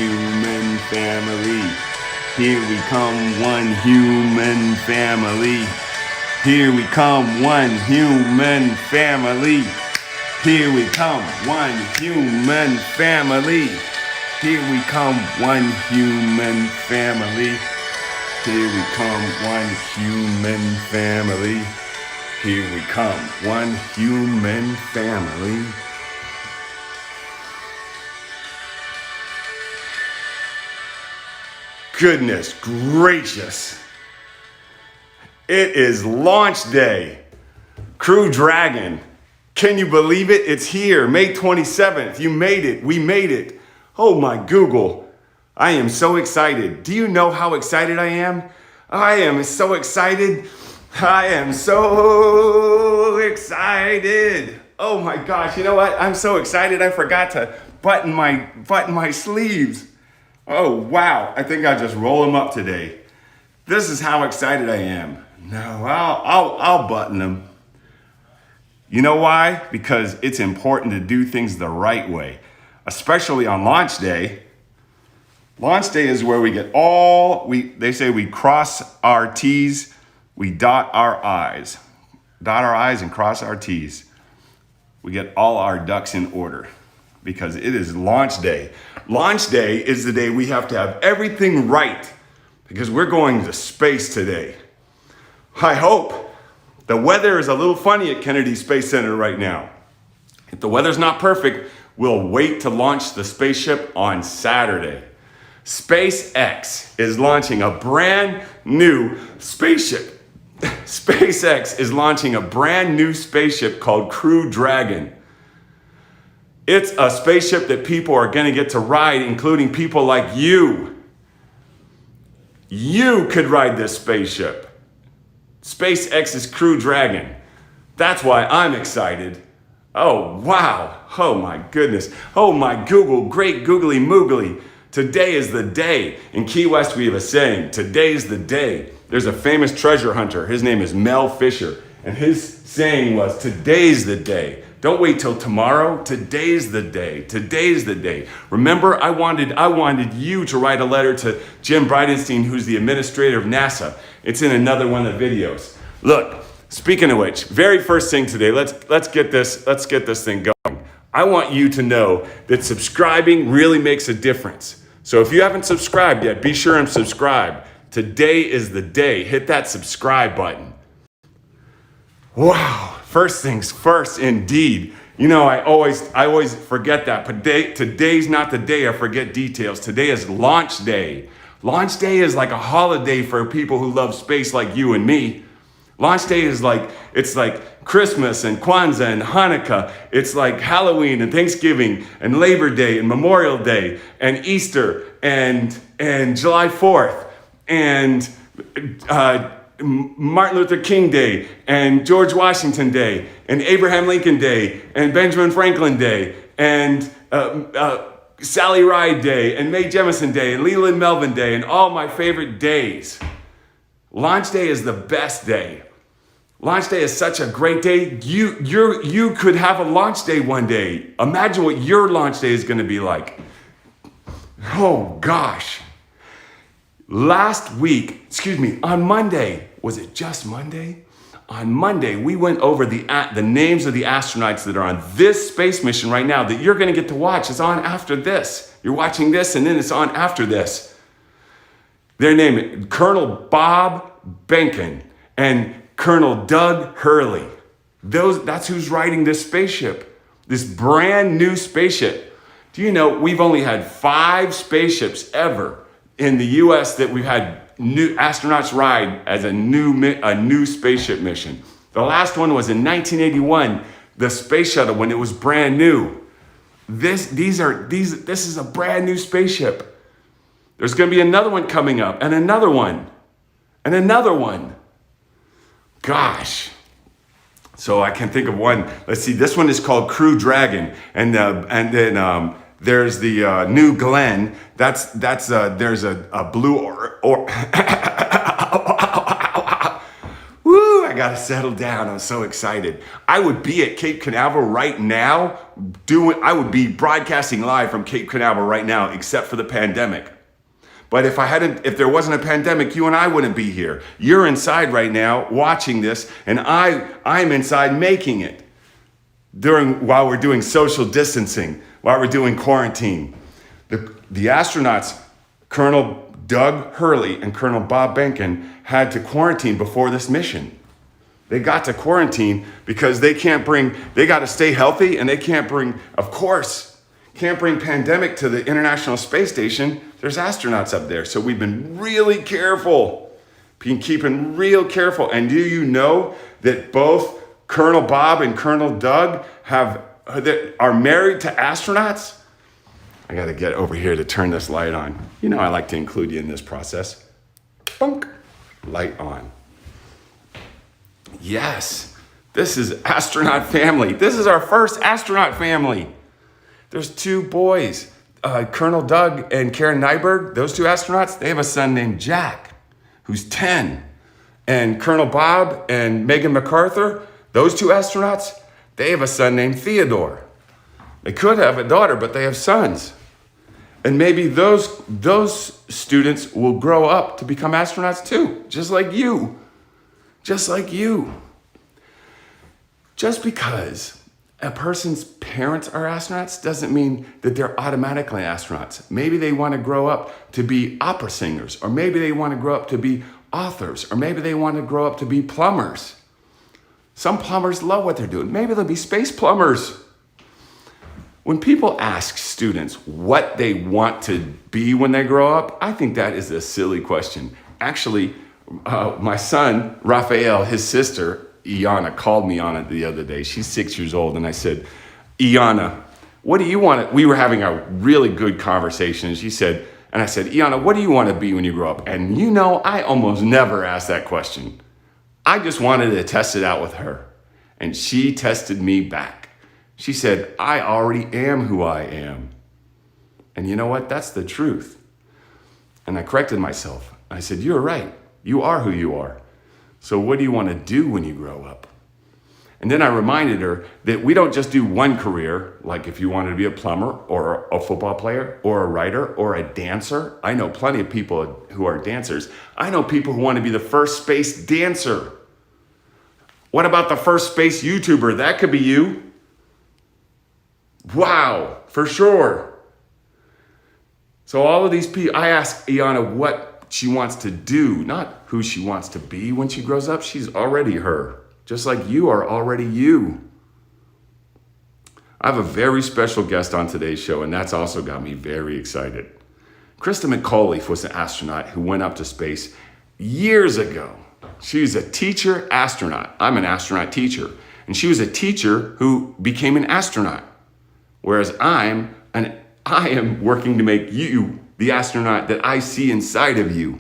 human family. Here we come, one human family. Here we come, one human family. Here we come, one human family. Here we come, one human family. Here we come, one human family. Here we come, one human family. Goodness gracious. It is launch day. Crew Dragon. Can you believe it? It's here, May 27th. You made it. We made it. Oh my Google. I am so excited. Do you know how excited I am? I am so excited. I am so excited. Oh my gosh. You know what? I'm so excited I forgot to button my sleeves. Oh, wow. I think I'll just roll them up today. This is how excited I am. No, I'll button them. You know why? Because it's important to do things the right way, especially on launch day. Launch day is where we get they say we cross our T's, we dot our I's. Dot our I's and cross our T's. We get all our ducks in order because it is launch day. Launch day is the day we have to have everything right because we're going to space today. I hope. The weather is a little funny at Kennedy Space Center right now. If the weather's not perfect, we'll wait to launch the spaceship on Saturday. SpaceX is launching a brand new spaceship. SpaceX is launching a brand new spaceship called Crew Dragon. It's a spaceship that people are going to get to ride, including people like you. You could ride this spaceship. SpaceX's Crew Dragon. That's why I'm excited. Oh, wow. Oh, my goodness. Oh, my Google. Great googly moogly. Today is the day. In Key West, we have a saying, today's the day. There's a famous treasure hunter. His name is Mel Fisher. And his saying was, today's the day. Don't wait till tomorrow. Today's the day. Today's the day. Remember, I wanted you to write a letter to Jim Bridenstine, who's the administrator of NASA. It's in another one of the videos. Look, speaking of which, very first thing today, let's get this thing going. I want you to know that subscribing really makes a difference. So if you haven't subscribed yet, be sure and subscribe. Today is the day. Hit that subscribe button. Wow. First things first, indeed. You know, I always forget that. But today's not the day I forget details. Today is launch day. Launch day is like a holiday for people who love space like you and me. Launch day is it's like Christmas and Kwanzaa and Hanukkah. It's like Halloween and Thanksgiving and Labor Day and Memorial Day and Easter and July 4th and Martin Luther King Day and George Washington Day and Abraham Lincoln Day and Benjamin Franklin Day and Sally Ride Day and Mae Jemison Day and Leland Melvin Day and all my favorite days. Launch day is the best day. Launch day is such a great day. You could have a launch day one day. Imagine what your launch day is going to be like. Oh gosh. On Monday, was it just Monday? On Monday, we went over the names of the astronauts that are on this space mission right now that you're going to get to watch. It's on after this. You're watching this and then it's on after this. Their name, Colonel Bob Behnken and Colonel Doug Hurley. That's who's riding this spaceship, this brand new spaceship. Do you know we've only had 5 spaceships ever in the U.S. that we've had new astronauts ride as a new spaceship mission. The last one was in 1981, the space shuttle when it was brand new. This is a brand new spaceship. There's going to be another one coming up, and another one, and another one. Gosh. So I can think of one. Let's see. This one is called Crew Dragon, and then there's the New Glenn. There's a blue or Woo! I got to settle down. I'm so excited. I would be at Cape Canaveral right now I would be broadcasting live from Cape Canaveral right now, except for the pandemic. But if there wasn't a pandemic, you and I wouldn't be here. You're inside right now watching this, and I'm inside making it while we're doing social distancing, while we're doing quarantine. The astronauts, Colonel Doug Hurley and Colonel Bob Behnken, had to quarantine before this mission. They got to quarantine because they got to stay healthy, and they can't bring pandemic to the International Space Station. There's astronauts up there. So we've been really careful, keeping real careful. And do you know that both Colonel Bob and Colonel Doug are married to astronauts? I got to get over here to turn this light on. You know I like to include you in this process. Bunk, light on. Yes, this is astronaut family. This is our first astronaut family. There's two boys, Colonel Doug and Karen Nyberg. Those two astronauts, they have a son named Jack, who's 10. And Colonel Bob and Megan MacArthur, those two astronauts, they have a son named Theodore. They could have a daughter, but they have sons. And maybe those students will grow up to become astronauts too, just like you. Just like you. Just because a person's parents are astronauts doesn't mean that they're automatically astronauts. Maybe they want to grow up to be opera singers, or maybe they want to grow up to be authors, or maybe they want to grow up to be plumbers. Some plumbers love what they're doing. Maybe they'll be space plumbers. When people ask students what they want to be when they grow up, I think that is a silly question. Actually, my son, Raphael, his sister, Iana, called me on it the other day. She's 6 years old. And I said, Iana, what do you want? We were having a really good conversation. And I said, Iana, what do you want to be when you grow up? And you know, I almost never ask that question. I just wanted to test it out with her. And she tested me back. She said, I already am who I am. And you know what? That's the truth. And I corrected myself. I said, you're right. You are who you are. So what do you want to do when you grow up? And then I reminded her that we don't just do one career, like if you wanted to be a plumber or a football player or a writer or a dancer. I know plenty of people who are dancers. I know people who want to be the first space dancer. What about the first space YouTuber? That could be you. Wow, for sure. So all of these people, I asked Iana what she wants to do, not who she wants to be when she grows up. She's already her, just like you are already you. I have a very special guest on today's show, and that's also got me very excited. Christa McAuliffe was an astronaut who went up to space years ago. She's a teacher astronaut. I'm an astronaut teacher. And she was a teacher who became an astronaut. Whereas I am working to make you the astronaut that I see inside of you.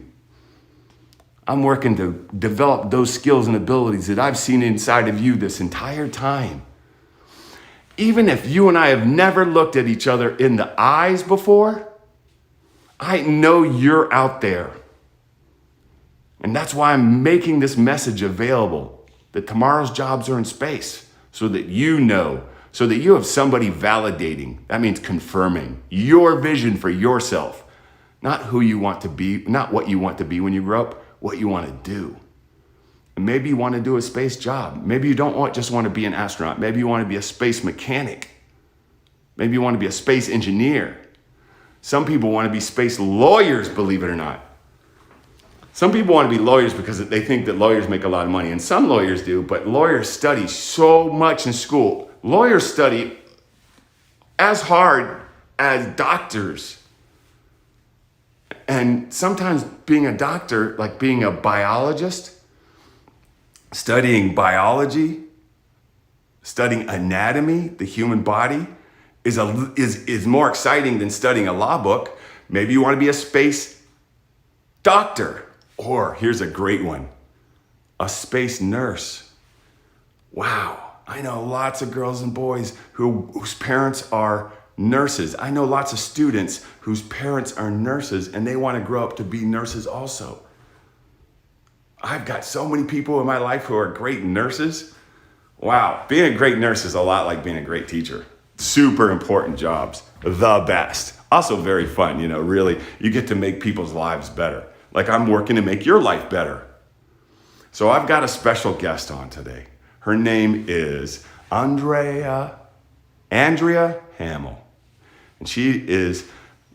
I'm working to develop those skills and abilities that I've seen inside of you this entire time. Even if you and I have never looked at each other in the eyes before, I know you're out there. And that's why I'm making this message available, that tomorrow's jobs are in space, so that you know, so that you have somebody validating. That means confirming your vision for yourself, not who you want to be, not what you want to be when you grow up, what you want to do. And maybe you want to do a space job. Maybe you don't just want to be an astronaut. Maybe you want to be a space mechanic. Maybe you want to be a space engineer. Some people want to be space lawyers, believe it or not. Some people want to be lawyers because they think that lawyers make a lot of money, and some lawyers do, but lawyers study so much in school. Lawyers study as hard as doctors. And sometimes being a doctor, like being a biologist, studying biology, studying anatomy, the human body, is more exciting than studying a law book. Maybe you want to be a space doctor. Or here's a great one, a space nurse. Wow, I know lots of girls and boys whose parents are nurses. I know lots of students whose parents are nurses and they want to grow up to be nurses also. I've got so many people in my life who are great nurses. Wow, being a great nurse is a lot like being a great teacher. Super important jobs, the best. Also very fun, really, you get to make people's lives better. Like I'm working to make your life better. So I've got a special guest on today. Her name is Andrea Hamel. And she is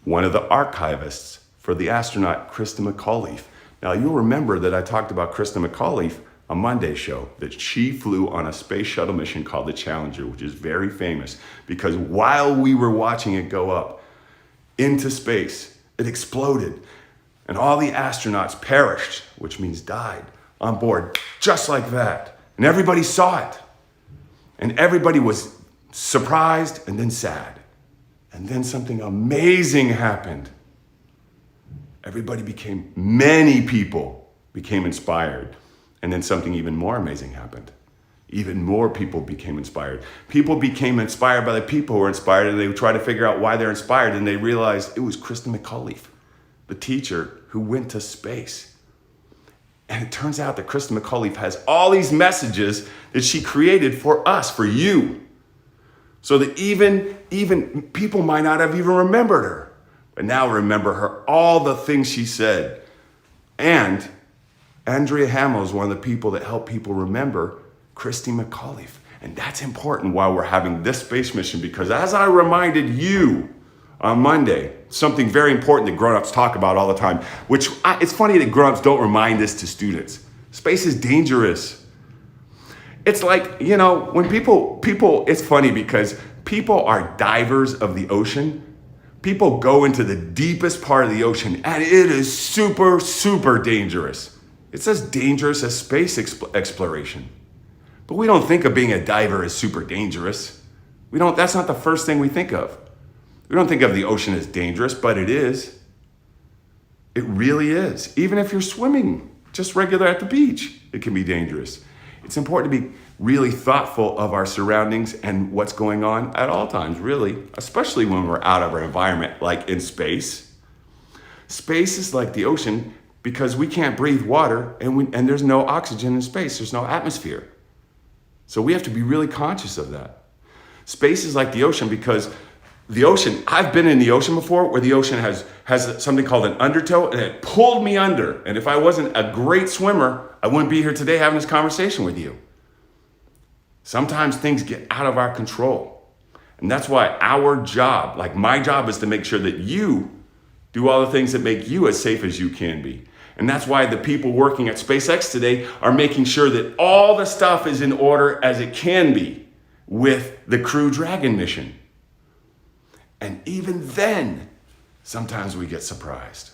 one of the archivists for the astronaut Christa McAuliffe. Now you'll remember that I talked about Christa McAuliffe on Monday's show, that she flew on a space shuttle mission called the Challenger, which is very famous because while we were watching it go up into space, it exploded and all the astronauts perished, which means died, on board, just like that. And everybody saw it. And everybody was surprised and then sad. And then something amazing happened. Many people became inspired. And then something even more amazing happened. Even more people became inspired. People became inspired by the people who were inspired, and they would try to figure out why they're inspired, and they realized it was Christa McAuliffe, the teacher who went to space. And it turns out that Christa McAuliffe has all these messages that she created for us, for you. So that even people might not have even remembered her, but now remember her, all the things she said. And Andrea Hamel is one of the people that help people remember Christa McAuliffe. And that's important while we're having this space mission, because as I reminded you on Monday, something very important that grown-ups talk about all the time, it's funny that grown-ups don't remind this to students. Space is dangerous. It's like, when people, it's funny because people are divers of the ocean. People go into the deepest part of the ocean and it is super, super dangerous. It's as dangerous as space exploration. But we don't think of being a diver as super dangerous. That's not the first thing we think of. We don't think of the ocean as dangerous, but it is. It really is. Even if you're swimming just regular at the beach, it can be dangerous. It's important to be really thoughtful of our surroundings and what's going on at all times, really, especially when we're out of our environment, like in space. Space is like the ocean because we can't breathe water and there's no oxygen in space. There's no atmosphere. So we have to be really conscious of that. Space is like the ocean because the ocean, I've been in the ocean before where the ocean has something called an undertow and it pulled me under. And if I wasn't a great swimmer, I wouldn't be here today having this conversation with you. Sometimes things get out of our control. And that's why our job, like my job, is to make sure that you do all the things that make you as safe as you can be. And that's why the people working at SpaceX today are making sure that all the stuff is in order as it can be with the Crew Dragon mission. And even then, sometimes we get surprised.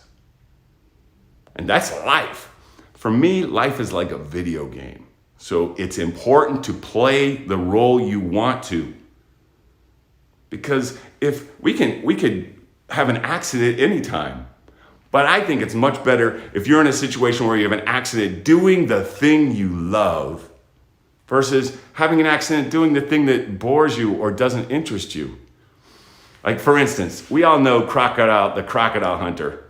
And that's life. For me, life is like a video game. So it's important to play the role you want to. Because if we could have an accident anytime. But I think it's much better if you're in a situation where you have an accident doing the thing you love versus having an accident doing the thing that bores you or doesn't interest you. Like, for instance, we all know the crocodile hunter,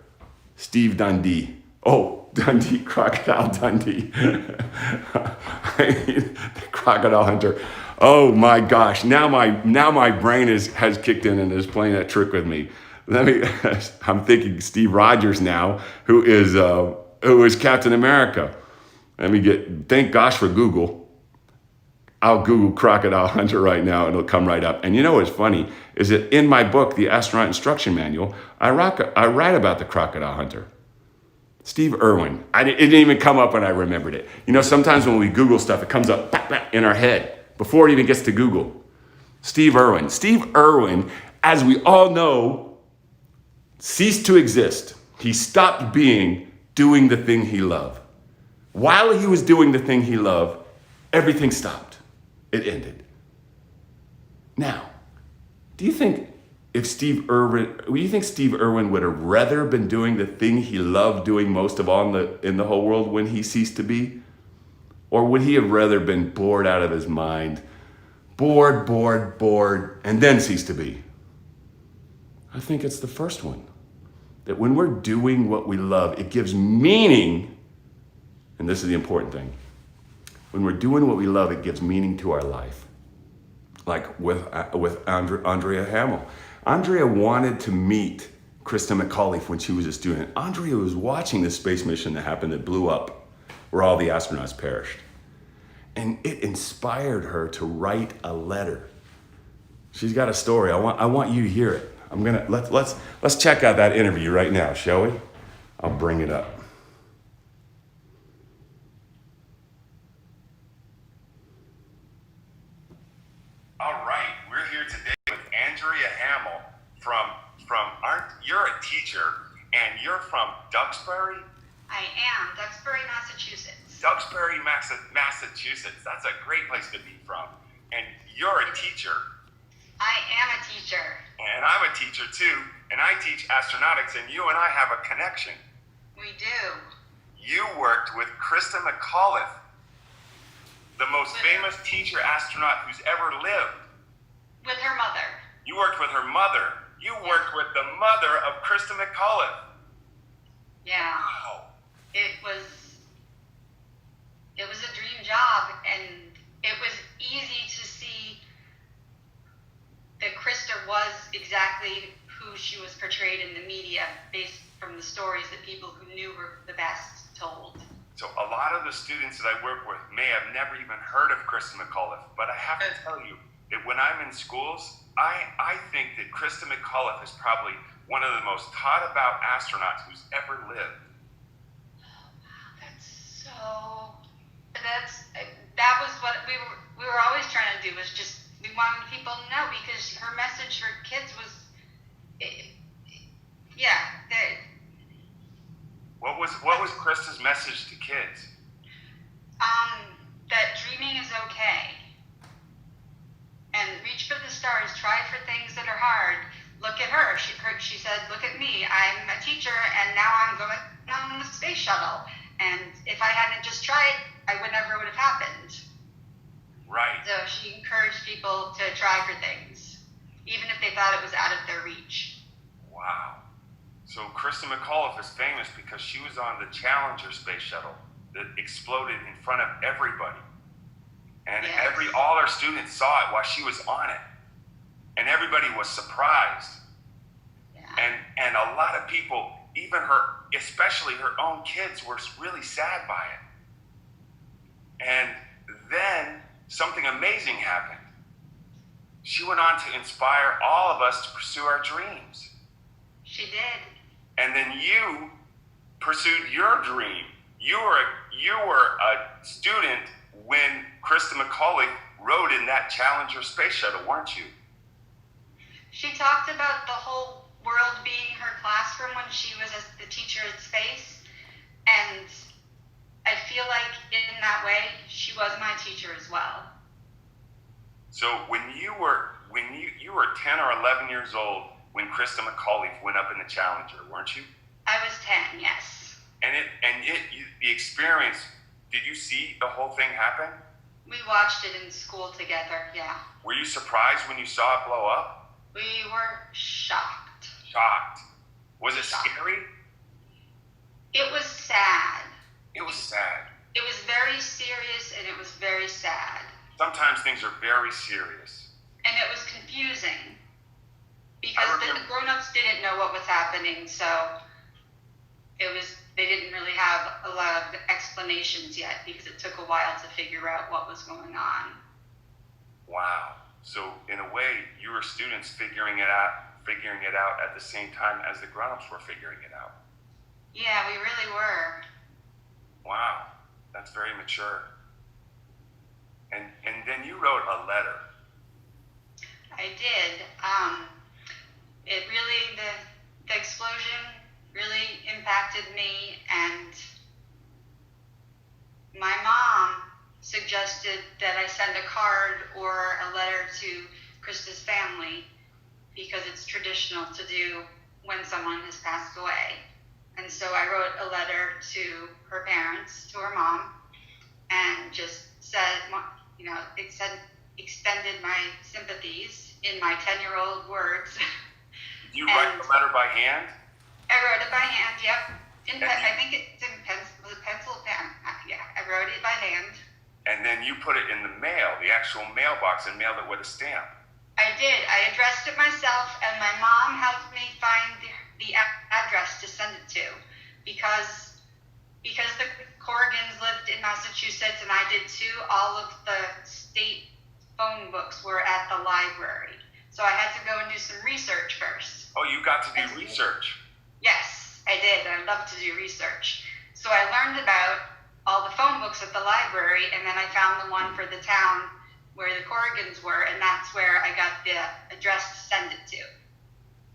Steve Dundee. Oh, Dundee, Crocodile Dundee. The crocodile hunter. Oh my gosh, now my brain has kicked in and is playing that trick with me. I'm thinking Steve Rogers now, who is Captain America. Thank gosh for Google. I'll Google crocodile hunter right now and it'll come right up. And you know what's funny is that in my book, The Astronaut Instruction Manual, I write about the crocodile hunter. Steve Irwin. It didn't even come up when I remembered it. Sometimes when we Google stuff, it comes up in our head before it even gets to Google. Steve Irwin. Steve Irwin, as we all know, ceased to exist. He stopped doing the thing he loved. While he was doing the thing he loved, everything stopped. It ended. Now, do you think Steve Irwin would have rather been doing the thing he loved doing most of all in the whole world when he ceased to be? Or would he have rather been bored out of his mind, bored, and then cease to be? I think it's the first one. That when we're doing what we love, it gives meaning And this is the important thing. When we're doing what we love, it gives meaning to our life. Like with Andrea Hamel. Andrea wanted to meet Christa McAuliffe when she was a student. Andrea was watching this space mission that happened that blew up, where all the astronauts perished. And it inspired her to write a letter. She's got a story. I want you to hear it. Let's check out that interview right now, shall we? I'll bring it up. All right, we're here today with Andrea Hamel you're a teacher and you're from Duxbury? I am, Duxbury, Massachusetts. Duxbury, Massachusetts. That's a great place to be from. And you're a teacher. I am a teacher. And I'm a teacher too, and I teach astronautics, and you and I have a connection. We do. You worked with Christa McAuliffe, the most famous teacher astronaut who's ever lived. With her mother. You worked with her mother. You worked with the mother of Christa McAuliffe. Yeah. Wow. It was a dream job, and it was easy to see that Christa was exactly who she was portrayed in the media based from the stories that people who knew her the best told. So a lot of the students that I work with may have never even heard of Christa McAuliffe, but I have to tell you that when I'm in schools, I think that Christa McAuliffe is probably one of the most taught about astronauts who's ever lived. Oh, wow, that was what we were always trying to do, was just, we wanted people to know, because her message for kids was, What was Christa's message to kids? That dreaming is okay. And reach for the stars, try for things that are hard. Look at her. She said, look at me. I'm a teacher, and now I'm going on the space shuttle. And if I hadn't just tried, I would never would have happened. Right. So she encouraged people to try for things, even if they thought it was out of their reach. Wow. So Christa McAuliffe is famous because she was on the Challenger space shuttle that exploded in front of everybody. And yes. all our students saw it while she was on it. And everybody was surprised. Yeah. And a lot of people, even especially her own kids, were really sad by it. And then something amazing happened. She went on to inspire all of us to pursue our dreams. She did. And then you pursued your dream. You were a student when Christa McAuliffe rode in that Challenger space shuttle, weren't you? She talked about the whole world being her classroom when she was the teacher at space, and I feel like in that way she was my teacher as well. So when you were 10 or 11 years old when Christa McAuliffe went up in the Challenger, weren't you? I was 10, yes. The experience, did you see the whole thing happen? We watched it in school together, yeah. Were you surprised when you saw it blow up? We were shocked. Shocked. Was it scary? It was sad. It was sad. It was very serious, and it was very sad. Sometimes things are very serious. And it was confusing, because the grown-ups didn't know what was happening, so they didn't really have a lot of explanations yet, because it took a while to figure out what was going on. Wow. So in a way, you were students figuring it out at the same time as the grown-ups were figuring it out. Yeah, we really were. Wow. That's very mature. And then you wrote a letter. I did. It really, the explosion really impacted me, and my mom suggested that I send a card or a letter to Christa's family, because it's traditional to do when someone has passed away. And so I wrote a letter to her parents, to her mom, and just said, extended my sympathies in my 10-year-old words. Did you write the letter by hand? I wrote it by hand, yep. I think it's in pencil pen. wrote it by hand. And then you put it in the mail, the actual mailbox, and mailed it with a stamp. I did. I addressed it myself, and my mom helped me find the address to send it to, because the Corrigans lived in Massachusetts, and I did too. All of the state phone books were at the library, so I had to go and do some research first. Oh, you got to do research. Yes, I did. I love to do research. So I learned about all the phone books at the library, and then I found the one for the town where the Corrigans were, and that's where I got the address to send it to.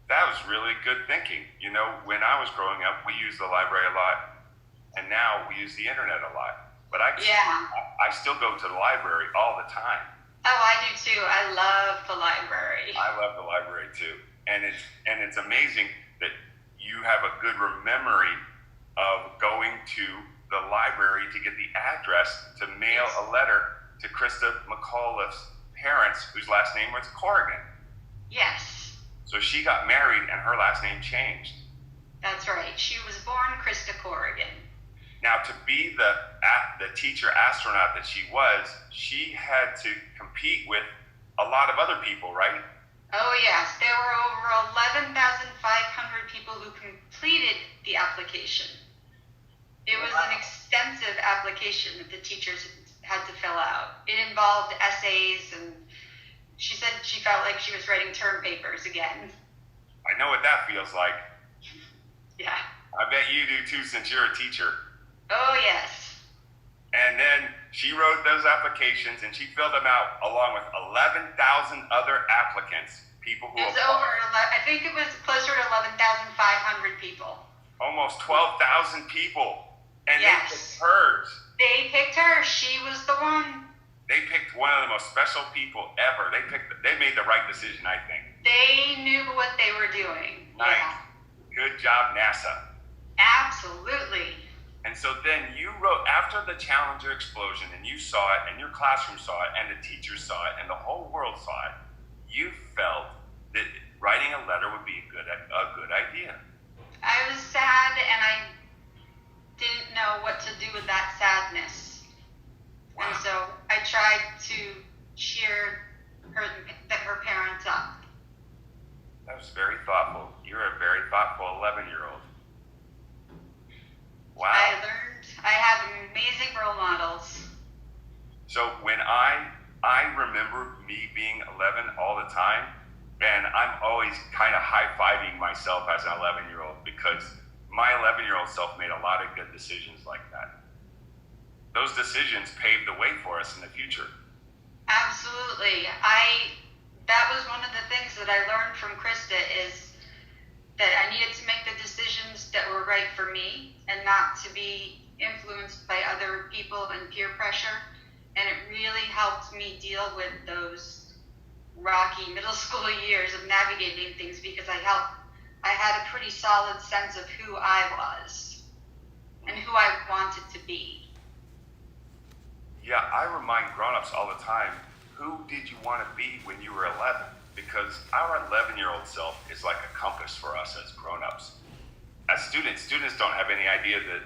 That was really good thinking. You know, when I was growing up, we used the library a lot, and now we use the internet a lot. But I still go to the library all the time. Oh, I do too. I love the library. I love the library too. And it's amazing that you have a good memory of going to the library to get the address to mail a letter to Christa McAuliffe's parents, whose last name was Corrigan. Yes. So she got married and her last name changed. That's right. She was born Christa Corrigan. Now, to be the teacher astronaut that she was, she had to compete with a lot of other people, right? Oh, yes. There were over 11,500 people who completed the application. It was an extensive application that the teachers had to fill out. It involved essays, and she said she felt like she was writing term papers again. I know what that feels like. Yeah. I bet you do too, since you're a teacher. Oh, yes. And then she wrote those applications, and she filled them out along with 11,000 other applicants, people who it was over, I think it was closer to 11,500 people. Almost 12,000 people. And yes. They picked hers. They picked her. She was the one. They picked one of the most special people ever. They made the right decision, I think. They knew what they were doing. Nice. Yeah. Good job, NASA. Absolutely. And so then you wrote, after the Challenger explosion, and you saw it, and your classroom saw it, and the teachers saw it, and the whole world saw it, you felt that writing a letter would be a good idea. I was sad, and I didn't know what to do with that sadness. Wow. And so I tried to cheer her parents up. That was very thoughtful. You're a very thoughtful 11-year-old. Wow. I have amazing role models. So when I remember me being 11 all the time, and I'm always kind of high-fiving myself as an 11-year-old, because my 11-year-old self made a lot of good decisions like that. Those decisions paved the way for us in the future. Absolutely. That was one of the things that I learned from Christa, is that I needed to make the decisions that were right for me and not to be influenced by other people and peer pressure. And it really helped me deal with those rocky middle school years of navigating things, because I had a pretty solid sense of who I was and who I wanted to be. Yeah, I remind grown-ups all the time, who did you want to be when you were 11? Because our 11-year-old self is like a compass for us as grown-ups. As students don't have any idea that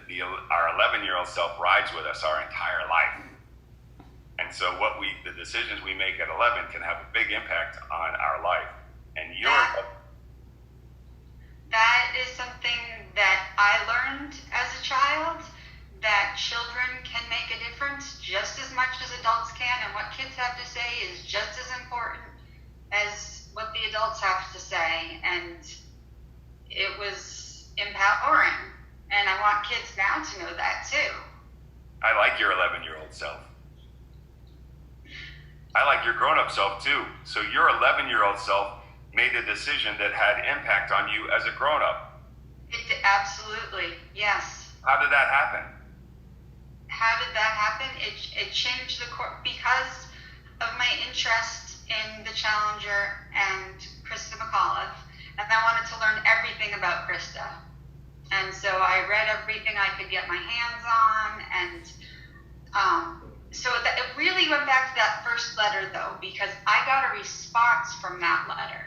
our 11-year-old self rides with us our entire life. And so the decisions we make at 11 can have a big impact on our life. And that is something that I learned as a child, that children can make a difference just as much as adults can, and what kids have to say is just as important as what the adults have to say. And it was empowering, and I want kids now to know that too. I like your 11-year-old self. I like your grown-up self too. So your 11-year-old self made a decision that had impact on you as a grown-up. Absolutely, yes. How did that happen? It changed the course because of my interest in the Challenger and Christa McAuliffe, and I wanted to learn everything about Christa. And so I read everything I could get my hands on, and so it really went back to that first letter, though, because I got a response from that letter.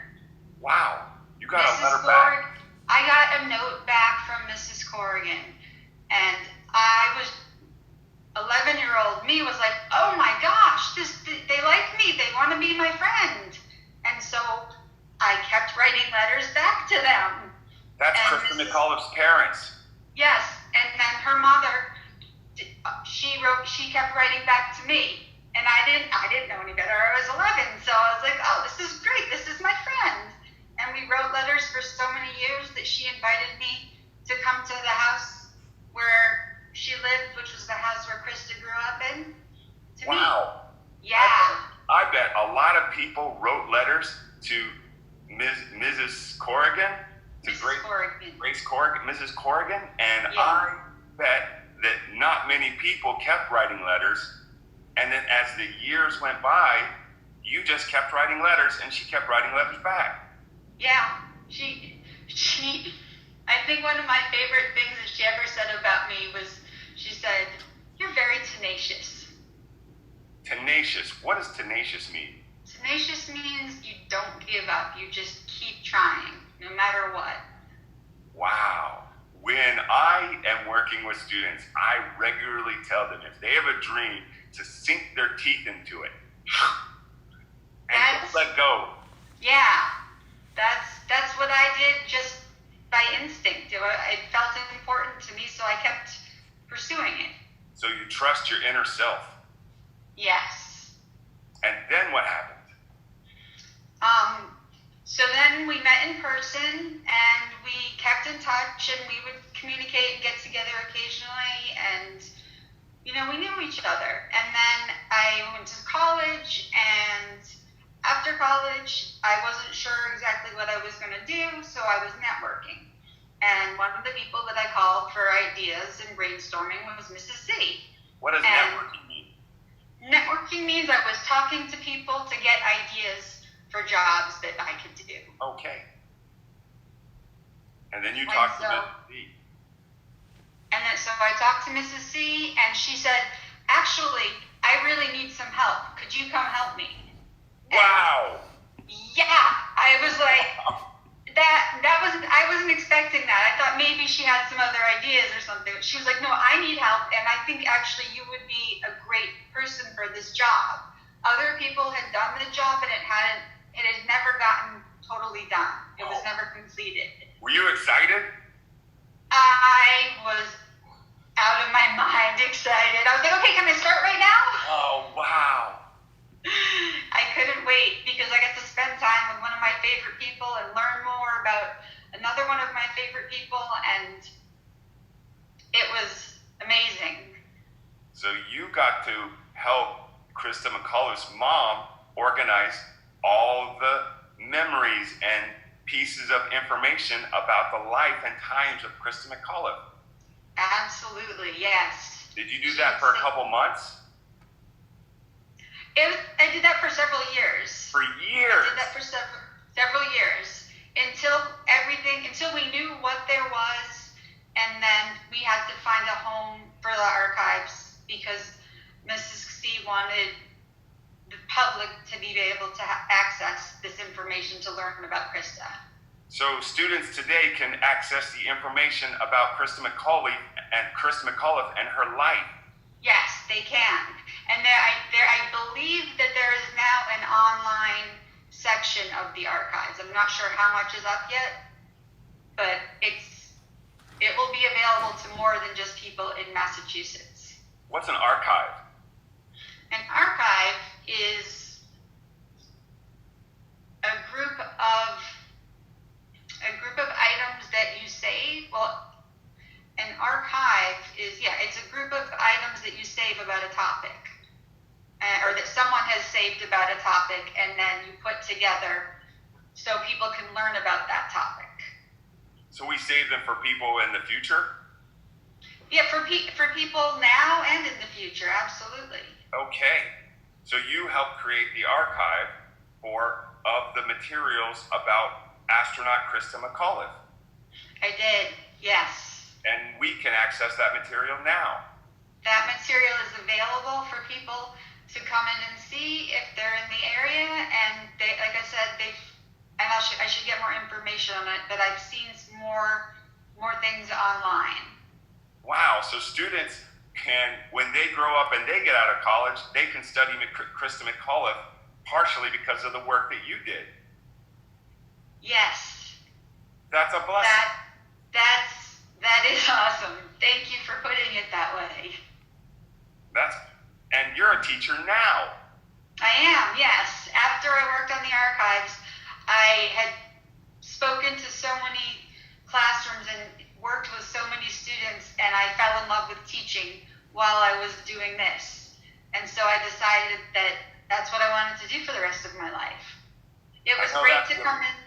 Wow, you got a letter back? I got a note back from Mrs. Corrigan, and I was 11 years Krista McAuliffe's parents. Yes, and then her mother, she kept writing back to me, and I didn't know any better. I was 11, so I was like, oh, this is great. This is my friend. And we wrote letters for so many years that she invited me to come to the house where she lived, which was the house where Christa grew up in. Wow. Yeah. I bet a lot of people wrote letters to Mrs. Corrigan, to Grace Corrigan, Mrs. Corrigan, and Yeah. I bet that not many people kept writing letters, and then as the years went by, you just kept writing letters, and she kept writing letters back. Yeah, she, I think one of my favorite things that she ever said about me was, she said, you're very tenacious. Tenacious. What does tenacious mean? Tenacious means you don't give up. You just keep trying, no matter what. Wow. When I am working with students, I regularly tell them if they have a dream to sink their teeth into it and don't let go. Yeah, that's what I did just by instinct. It felt important to me, so I kept pursuing it. So you trust your inner self. Yes. And then what happened? So then we met in person, and we kept in touch, and we would communicate and get together occasionally, and, we knew each other. And then I went to college, and after college, I wasn't sure exactly what I was going to do, so I was networking. And one of the people that I called for ideas and brainstorming was Mrs. C. What does networking mean? Networking means I was talking to people to get ideas for jobs that I could do. Okay. And then you talked to Mrs. C. And then so I talked to Mrs. C, and she said, actually, I really need some help. Could you come help me? Wow. And yeah, I was like, I wasn't expecting that. I thought maybe she had some other ideas or something. She was like, no, I need help, and I think actually you would be a great person for this job. Other people had done the job, and it had never gotten totally done. It was never completed. Were you excited? I was out of my mind excited. I was like, okay, can I start right now? Oh, wow. I couldn't wait because I got to spend time with one of my favorite people and learn more about another one of my favorite people, and it was amazing. So you got to help Christa McAuliffe's mom organize all the memories and pieces of information about the life and times of Christa McAuliffe. Absolutely, yes. Did you do that for a couple months? I did that for several years. For years? I did that for several years until we knew what there was, and then we had to find a home for the archives because Mrs. C wanted the public to be able to access this information to learn about Christa. So students today can access the information about Christa McAuliffe and her life. Yes, they can. And I believe that there is now an online section of the archives. I'm not sure how much is up yet, but it will be available to more than just people in Massachusetts. What's an archive? An archive is a group of items that you save. Well, an archive is, it's a group of items that you save about a topic, or that someone has saved about a topic, and then you put together so people can learn about that topic. So we save them for people in the future? Yeah, for people now and in the future, absolutely. Okay. So you helped create the archive of the materials about astronaut Christa McAuliffe. I did, yes. And we can access that material now. That material is available for people to come in and see if they're in the area, and they, like I said, I should get more information on it, but I've seen more things online. Wow, so students can, when they grow up and they get out of college, they can study Christa McAuliffe partially because of the work that you did. Yes. That's a blessing. That is awesome. Thank you for putting it that way. And you're a teacher now. I am, yes. After I worked on the archives, I had spoken to so many classrooms and worked with so many students, and I fell in love with teaching while I was doing this. And so I decided that that's what I wanted to do for the rest of my life. It was great to come in.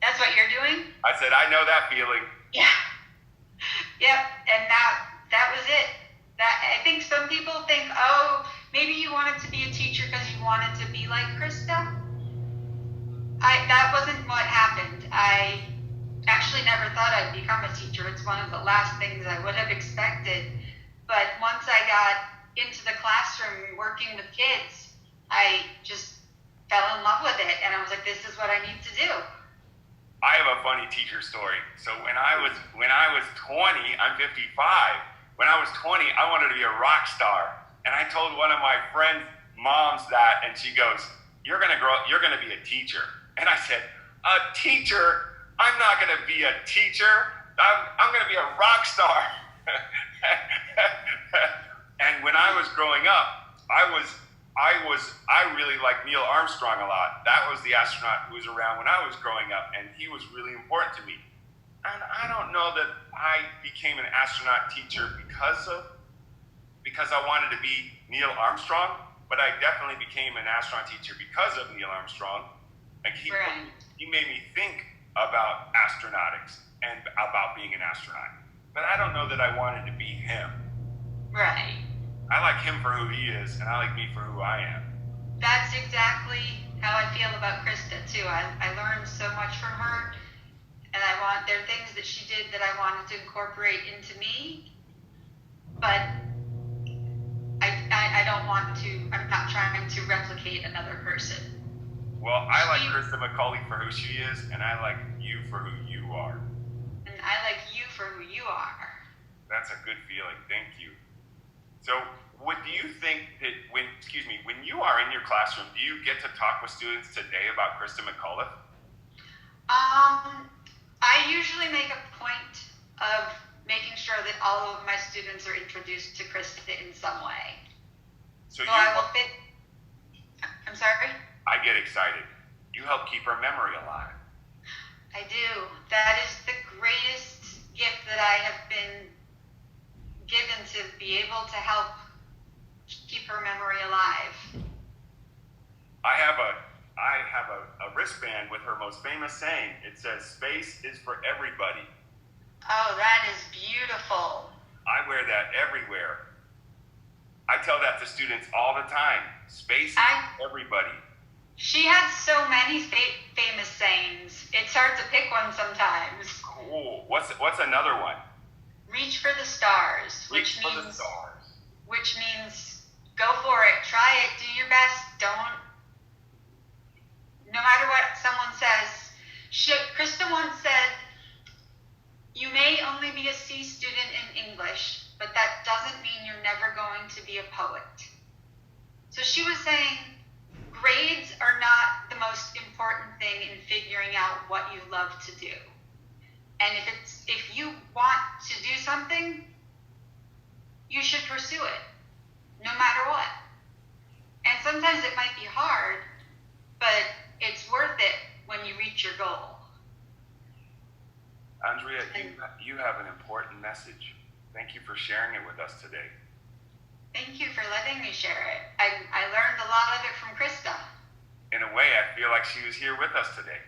That's what you're doing? I said, I know that feeling. Yeah. Yep. And that was it. I think some people think, oh, maybe you wanted to be a teacher because you wanted to be like Christa. That wasn't what happened. I actually never thought I'd become a teacher. It's one of the last things I would have expected. But once I got into the classroom working with kids, I just fell in love with it. And I was like, this is what I need to do. I have a funny teacher story. So when I was 20, I'm 55. When I was 20, I wanted to be a rock star. And I told one of my friends' moms that, and she goes, you're gonna grow up, you're gonna be a teacher. And I said, a teacher? I'm not gonna be a teacher. I'm gonna be a rock star. And when I was growing up, I really liked Neil Armstrong a lot. That was the astronaut who was around when I was growing up, and he was really important to me. And I don't know that I became an astronaut teacher because I wanted to be Neil Armstrong, but I definitely became an astronaut teacher because of Neil Armstrong. Like he made me think about astronautics and about being an astronaut. But I don't know that I wanted to be him. Right. I like him for who he is, and I like me for who I am. That's exactly how I feel about Christa too. I learned so much from her, and there are things that she did that I wanted to incorporate into me, but I don't want to. I'm not trying to replicate another person. Well, I like Christa McAuliffe for who she is, and I like you for who you are. And I like you for who you are. That's a good feeling. Thank you. So, what do you think that when you are in your classroom, do you get to talk with students today about Christa McAuliffe? I usually make a point of making sure that all of my students are introduced to Christa in some way. So I will fit. I'm sorry? I get excited. You help keep her memory alive. I do. That is the greatest gift that I have been given, to be able to help keep her memory alive. I have a wristband with her most famous saying. It says, "Space is for everybody." Oh, that is beautiful. I wear that everywhere. I tell that to students all the time. Space is for everybody. She has so many famous sayings. It's hard to pick one sometimes. Cool. What's another one? Reach for the stars, Reach for the stars. Which means go for it, try it, do your best. No matter what someone says. Christa once said, you may only be a C student in English, but that doesn't mean you're never going to be a poet. So she was saying, grades are not the most important thing in figuring out what you love to do. And if you want to do something, you should pursue it, no matter what. And sometimes it might be hard, but it's worth it when you reach your goal. Andrea, you have an important message. Thank you for sharing it with us today. Thank you for letting me share it. I learned a lot of it from Christa. In a way, I feel like she was here with us today.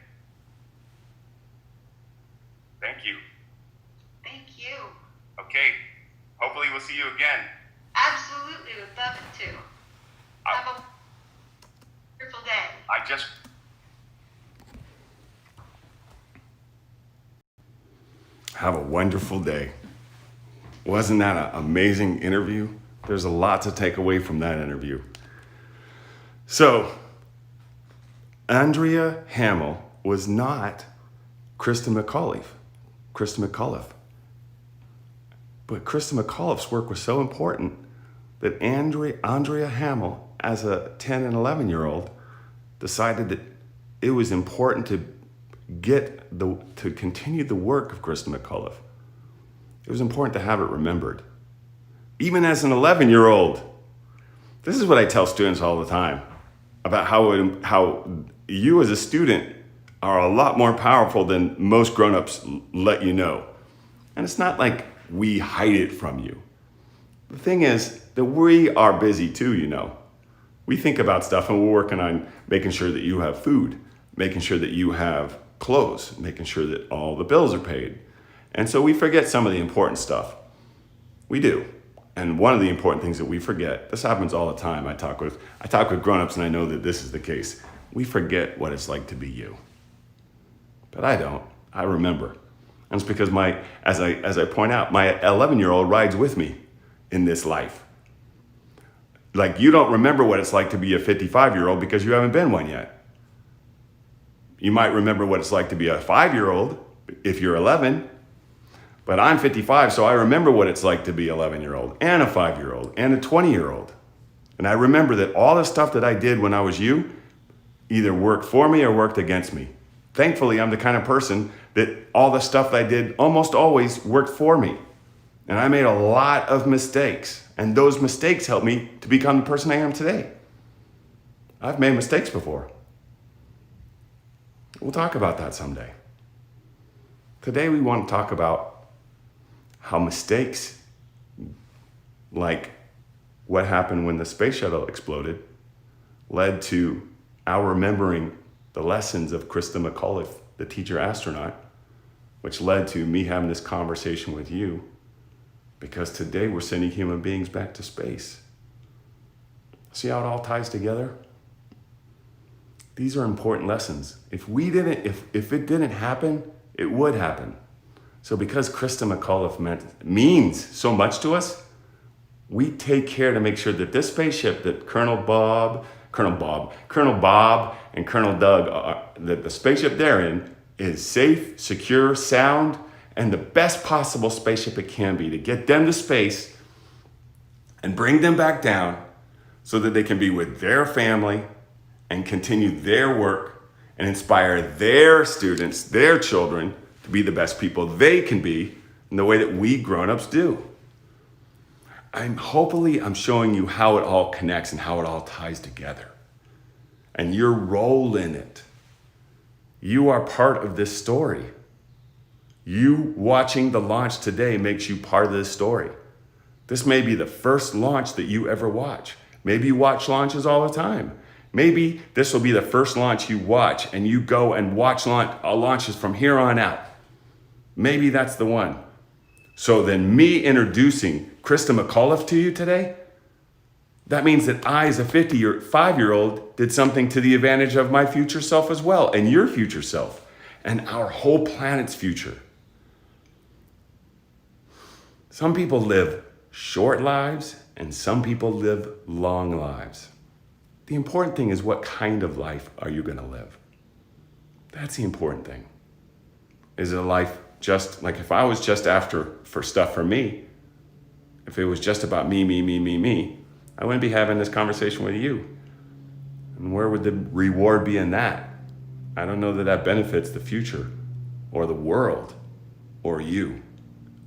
Thank you. Thank you. Okay. Hopefully we'll see you again. Absolutely. Would love it to. Have a wonderful day. Have a wonderful day. Wasn't that an amazing interview? There's a lot to take away from that interview. So, Andrea Hamel was not Christa McAuliffe. But Christa McAuliffe's work was so important that Andrea Hamel, as a 10 and 11-year-old, decided that it was important to to continue the work of Christa McAuliffe, it was important to have it remembered. Even as an 11-year-old, this is what I tell students all the time about how you as a student are a lot more powerful than most grown-ups let you know. And it's not like we hide it from you. The thing is that we are busy too, you know. We think about stuff and we're working on making sure that you have food, making sure that you have clothes, making sure that all the bills are paid. And so we forget some of the important stuff. We do. And one of the important things that we forget, this happens all the time. I talk with grown-ups and I know that this is the case. We forget what it's like to be you. But I don't. I remember. And it's because as I point out, my 11-year-old rides with me in this life. Like, you don't remember what it's like to be a 55-year-old because you haven't been one yet. You might remember what it's like to be a 5-year-old if you're 11. But I'm 55, so I remember what it's like to be 11-year-old and a 5-year-old and a 20-year-old. And I remember that all the stuff that I did when I was you either worked for me or worked against me. Thankfully, I'm the kind of person that all the stuff that I did almost always worked for me. And I made a lot of mistakes. And those mistakes helped me to become the person I am today. I've made mistakes before. We'll talk about that someday. Today we want to talk about how mistakes, like what happened when the space shuttle exploded, led to our remembering the lessons of Christa McAuliffe, the teacher astronaut, which led to me having this conversation with you, because today we're sending human beings back to space. See how it all ties together? These are important lessons. If it didn't happen, it would happen. So because Christa McAuliffe means so much to us, we take care to make sure that this spaceship that Colonel Bob, and Colonel Doug, that the spaceship they're in is safe, secure, sound, and the best possible spaceship it can be to get them to space and bring them back down so that they can be with their family and continue their work and inspire their students, their children, to be the best people they can be in the way that we grown-ups do. Hopefully I'm showing you how it all connects and how it all ties together. And your role in it. You are part of this story. You watching the launch today makes you part of this story. This may be the first launch that you ever watch. Maybe you watch launches all the time. Maybe this will be the first launch you watch and you go and watch launches from here on out. Maybe that's the one. So then me introducing Christa McAuliffe to you today, that means that I, as a 55-year-old, did something to the advantage of my future self as well, and your future self, and our whole planet's future. Some people live short lives, and some people live long lives. The important thing is, what kind of life are you going to live? That's the important thing. Is it a life just, like if I was just after for stuff for me, if it was just about me, I wouldn't be having this conversation with you. And where would the reward be in that? I don't know that that benefits the future or the world or you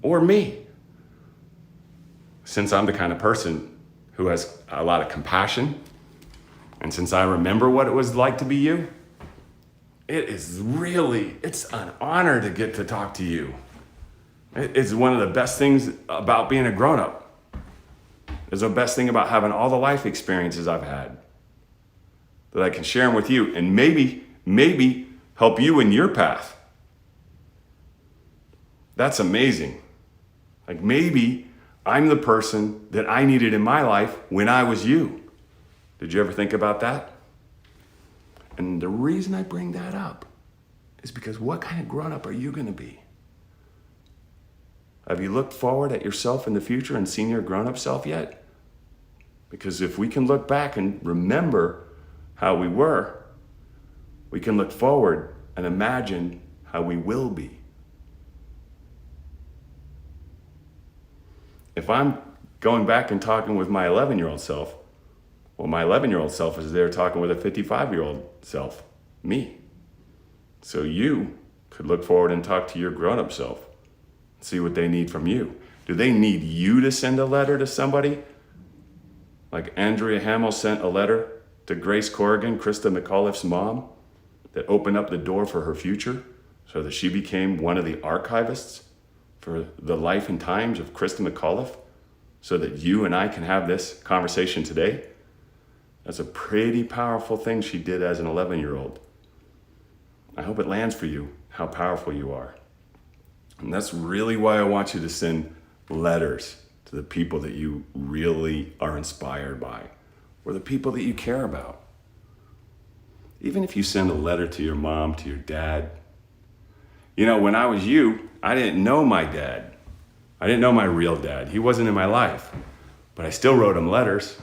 or me. Since I'm the kind of person who has a lot of compassion, and since I remember what it was like to be you, it's an honor to get to talk to you. It's one of the best things about being a grown-up. It's the best thing about having all the life experiences I've had that I can share them with you and maybe help you in your path. That's amazing. Like, maybe I'm the person that I needed in my life when I was you. Did you ever think about that? And the reason I bring that up is because what kind of grown-up are you going to be? Have you looked forward at yourself in the future and seen your grown-up self yet? Because if we can look back and remember how we were, we can look forward and imagine how we will be. If I'm going back and talking with my 11-year-old self, well, my 11-year-old self is there talking with a 55-year-old self, me. So you could look forward and talk to your grown-up self, see what they need from you. Do they need you to send a letter to somebody? Like Andrea Hamel sent a letter to Grace Corrigan, Christa McAuliffe's mom, that opened up the door for her future so that she became one of the archivists for the life and times of Christa McAuliffe, so that you and I can have this conversation today. That's a pretty powerful thing she did as an 11-year-old. I hope it lands for you how powerful you are. And that's really why I want you to send letters to the people that you really are inspired by, or the people that you care about. Even if you send a letter to your mom, to your dad. You know, when I was you, I didn't know my dad. I didn't know my real dad. He wasn't in my life, but I still wrote him letters.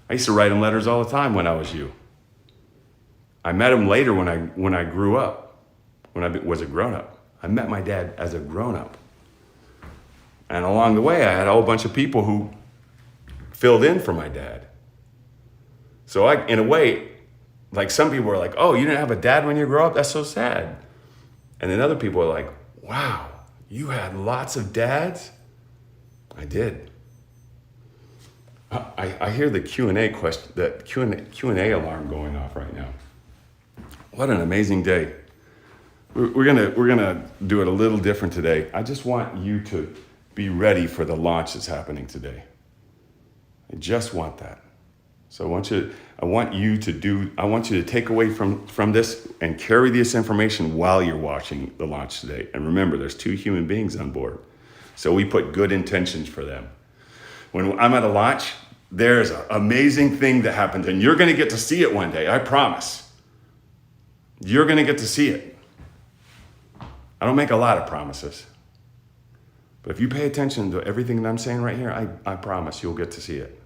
I used to write him letters all the time when I was you. I met him later when I grew up, when I was a grown-up. I met my dad as a grown-up. And along the way, I had a whole bunch of people who filled in for my dad. So in a way, like some people are like, oh, you didn't have a dad when you grew up? That's so sad. And then other people are like, wow, you had lots of dads? I did. I hear the Q&A question, the Q&A alarm going off right now. What an amazing day. We're gonna do it a little different today. I just want you to be ready for the launch that's happening today. I just want that. So I want you to take away from this and carry this information while you're watching the launch today. And remember, there's 2 human beings on board. So we put good intentions for them. When I'm at a launch, there's an amazing thing that happens, and you're gonna get to see it one day, I promise. You're gonna get to see it. I don't make a lot of promises. But if you pay attention to everything that I'm saying right here, I promise you'll get to see it.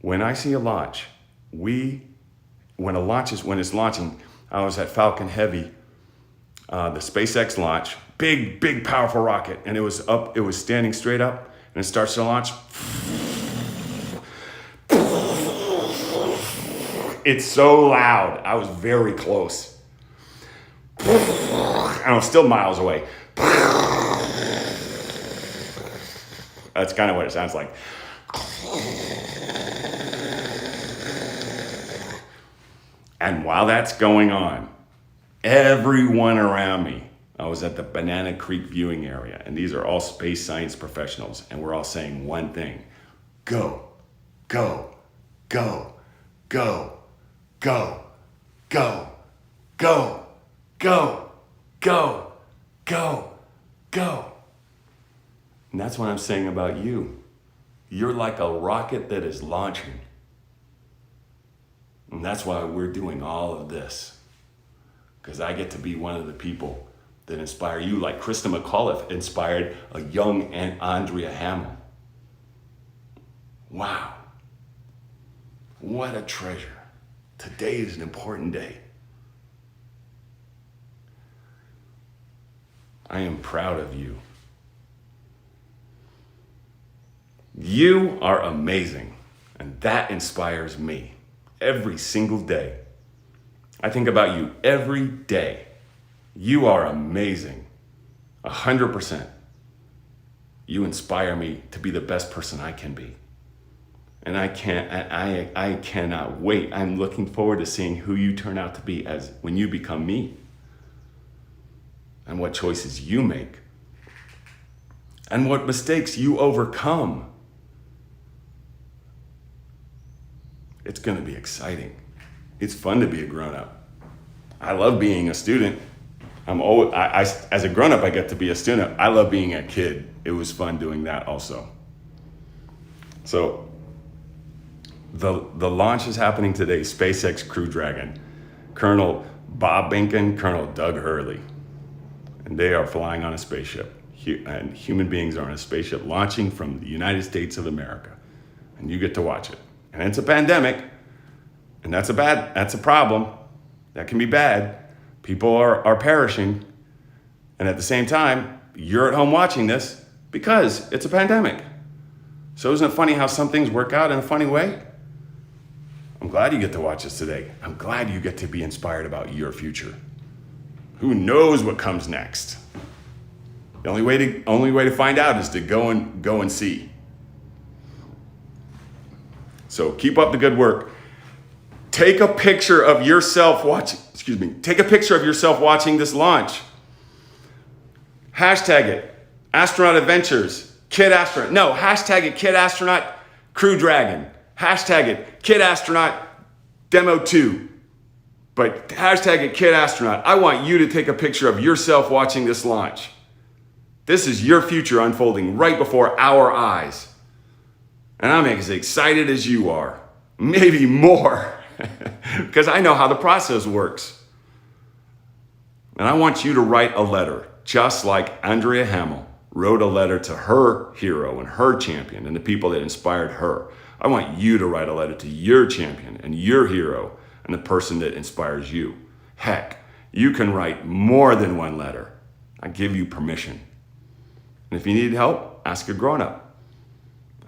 When I see a launch, when it's launching, I was at Falcon Heavy, the SpaceX launch, big, powerful rocket, and it was standing straight up, and it starts to launch. It's so loud. I was very close. And I'm still miles away. That's kind of what it sounds like. And while that's going on, everyone around me, I was at the Banana Creek viewing area, and these are all space science professionals, and we're all saying one thing: go, go, go, go, go, go, go, go, go, go, go. And that's what I'm saying about you. You're like a rocket that is launching. And that's why we're doing all of this. Because I get to be one of the people that inspire you, like Christa McAuliffe inspired a young Andrea Hamel. Wow. What a treasure. Today is an important day. I am proud of you. You are amazing, and that inspires me every single day. I think about you every day. You are amazing, 100%. You inspire me to be the best person I can be. And I cannot wait. I'm looking forward to seeing who you turn out to be when you become me, and what choices you make, and what mistakes you overcome. It's gonna be exciting. It's fun to be a grown-up. I love being a student. As a grown-up, I get to be a student. I love being a kid. It was fun doing that also. So the launch is happening today, SpaceX Crew Dragon. Colonel Bob Behnken, Colonel Doug Hurley. And they are flying on a spaceship. And human beings are on a spaceship launching from the United States of America. And you get to watch it. And it's a pandemic, and that's a problem. That can be bad. People are perishing. And at the same time, you're at home watching this because it's a pandemic. So isn't it funny how some things work out in a funny way? I'm glad you get to watch this today. I'm glad you get to be inspired about your future. Who knows what comes next? The only way to find out is to go and see. So keep up the good work. Take a picture of yourself watching this launch. Hashtag it, Astronaut Adventures, Kid Astronaut. No, hashtag it, Kid Astronaut, Crew Dragon. Hashtag it, Kid Astronaut, Demo 2. But hashtag it, Kid Astronaut. I want you to take a picture of yourself watching this launch. This is your future unfolding right before our eyes. And I'm as excited as you are, maybe more, because I know how the process works. And I want you to write a letter, just like Andrea Hamel wrote a letter to her hero and her champion and the people that inspired her. I want you to write a letter to your champion and your hero and the person that inspires you. Heck, you can write more than one letter. I give you permission. And if you need help, ask a grown-up.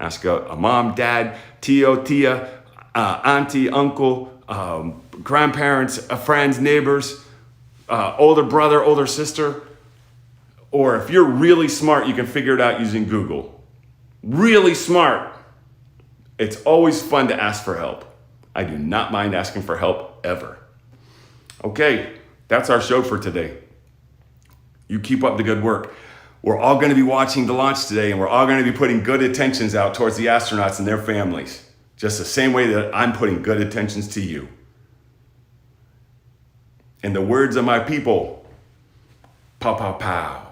Ask a mom, dad, tio, tia, auntie, uncle, grandparents, friends, neighbors, older brother, older sister. Or if you're really smart, you can figure it out using Google. Really smart. It's always fun to ask for help. I do not mind asking for help ever. Okay, that's our show for today. You keep up the good work. We're all going to be watching the launch today, and we're all going to be putting good intentions out towards the astronauts and their families, just the same way that I'm putting good intentions to you. In the words of my people, pow, pow, pow.